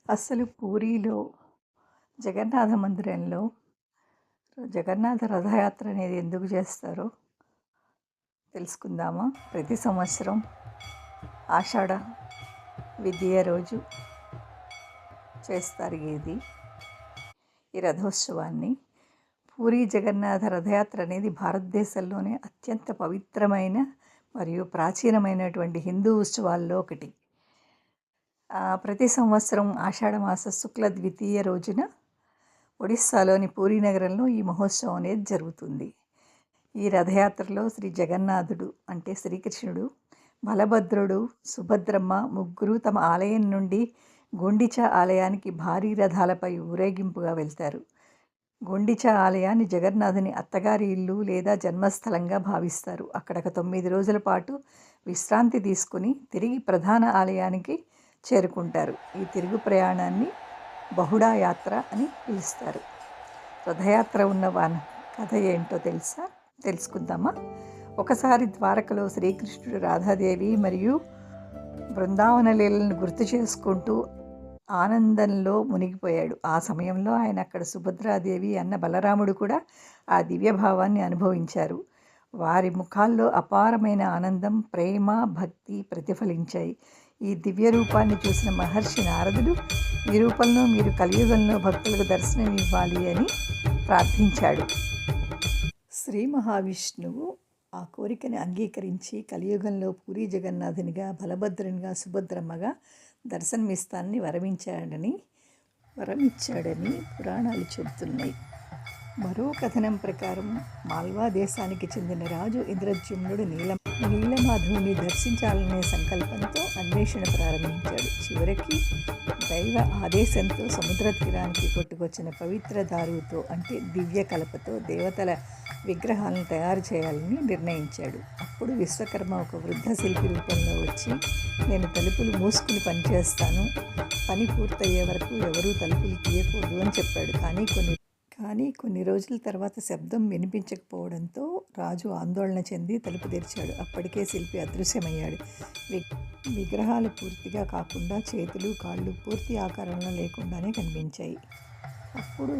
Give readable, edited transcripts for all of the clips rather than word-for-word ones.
అసలు పూరీలో జగన్నాథ మందిరంలో జగన్నాథ రథయాత్ర అనేది ఎందుకు చేస్తారో తెలుసుకుందామా? ప్రతి సంవత్సరం ఆషాఢ విద్య రోజు చేస్తారు ఈ రథోత్సవాన్ని. పూరీ జగన్నాథ రథయాత్ర అనేది భారతదేశంలోనే అత్యంత పవిత్రమైన మరియు ప్రాచీనమైనటువంటి హిందూ ఉత్సవాల్లో ఒకటి. ప్రతి సంవత్సరం ఆషాఢమాస శుక్ల ద్వితీయ రోజున ఒడిస్సాలోని పూరీ నగరంలో ఈ మహోత్సవం అనేది జరుగుతుంది. ఈ రథయాత్రలో శ్రీ జగన్నాథుడు అంటే శ్రీకృష్ణుడు, బలభద్రుడు, సుభద్రమ్మ ముగ్గురు తమ ఆలయం నుండి గుండిచా ఆలయానికి భారీ రథాలపై ఊరేగింపుగా వెళ్తారు. గుండిచా ఆలయాన్ని జగన్నాథుని అత్తగారి ఇల్లు లేదా జన్మస్థలంగా భావిస్తారు. అక్కడ 9 రోజుల పాటు విశ్రాంతి తీసుకుని తిరిగి ప్రధాన ఆలయానికి చేరుకుంటారు. ఈ తిరుగు ప్రయాణాన్ని బహుడా యాత్ర అని పిలుస్తారు. రథయాత్ర ఉన్న కథ ఏంటో తెలుసుకుందామా? ఒకసారి ద్వారకలో శ్రీకృష్ణుడు, రాధాదేవి మరియు బృందావన లీలను గుర్తు చేసుకుంటూ ఆనందంలో మునిగిపోయాడు. ఆ సమయంలో ఆయన అక్కడ సుభద్రాదేవి అన్న బలరాముడు కూడా ఆ దివ్యభావాన్ని అనుభవించారు. వారి ముఖాల్లో అపారమైన ఆనందం, ప్రేమ, భక్తి ప్రతిఫలించాయి. ఈ దివ్య రూపాన్ని చూసిన మహర్షి నారదుడు, ఈ రూపంలో మీరు కలియుగంలో భక్తులకు దర్శనం ఇవ్వాలి అని ప్రార్థించాడు. శ్రీ మహావిష్ణువు ఆ కోరికని అంగీకరించి కలియుగంలో పూరీ జగన్నాథునిగా, బలభద్రునిగా, సుభద్రమ్మగా దర్శనమిస్తానని వరమిచ్చాడని పురాణాలు చెబుతున్నాయి. మరో కథనం ప్రకారం మాల్వా దేశానికి చెందిన రాజు ఇంద్రద్యుమ్నుడు నీలమాధవుని దర్శించాలనే సంకల్పంతో అన్వేషణ ప్రారంభించాడు. చివరికి దైవ ఆదేశంతో సముద్ర తీరానికి కొట్టుకొచ్చిన పవిత్ర దారుతో అంటే దివ్య కలపతో దేవతల విగ్రహాలను తయారు చేయాలని నిర్ణయించాడు. అప్పుడు విశ్వకర్మ ఒక వృద్ధ శిల్పి రూపంలో వచ్చి, నేను తలుపులు మూసుకుని పనిచేస్తాను, పని పూర్తయ్యే వరకు ఎవరూ తలుపులు తీయకూడదు అని చెప్పాడు. కానీ కొన్ని రోజుల తర్వాత శబ్దం వినిపించకపోవడంతో రాజు ఆందోళన చెంది తలుపు తెరిచాడు. అప్పటికే శిల్పి అదృశ్యమయ్యాడు. విగ్రహాలు పూర్తిగా కాకుండా చేతులు, కాళ్ళు పూర్తి ఆకారంలో లేకుండానే కనిపించాయి. అప్పుడు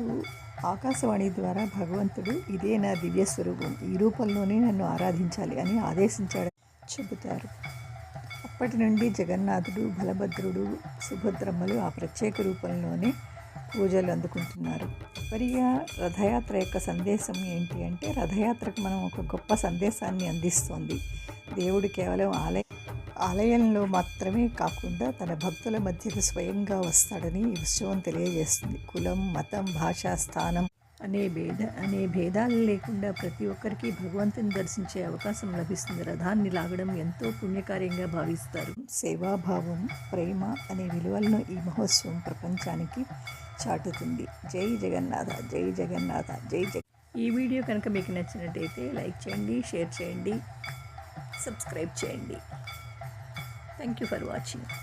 ఆకాశవాణి ద్వారా భగవంతుడు, ఇదే నా దివ్య స్వరూపం, ఈ రూపంలోనే నన్ను ఆరాధించాలి అని ఆదేశించాడని చెబుతారు. అప్పటి నుండి జగన్నాథుడు, బలభద్రుడు, సుభద్రమ్మలు ఆ ప్రత్యేక రూపంలోనే పూజలు అందుకుంటున్నారు. చివరిగా రథయాత్ర యొక్క సందేశం ఏంటి అంటే, రథయాత్రకు మనం ఒక గొప్ప సందేశాన్ని అందిస్తోంది. దేవుడు కేవలం ఆలయంలో మాత్రమే కాకుండా తన భక్తుల మధ్యకు స్వయంగా వస్తాడని ఈ ఉత్సవం తెలియజేస్తుంది. కులం, మతం, భాష, స్థానం అనే భేదాలు లేకుండా ప్రతి ఒక్కరికి భగవంతుని దర్శించే అవకాశం లభిస్తుంది. రథాన్ని లాగడం ఎంతో పుణ్యకార్యంగా భావిస్తారు. సేవాభావం, ప్రేమ అనే విలువలను ఈ మహోత్సవం ప్రపంచానికి చాటుతుంది. జై జగన్నాథ, జై జగన్నాథ, జై జగ. ఈ వీడియో కనుక మీకు నచ్చినట్టయితే లైక్ చేయండి, షేర్ చేయండి, సబ్స్క్రైబ్ చేయండి. Thank you for watching.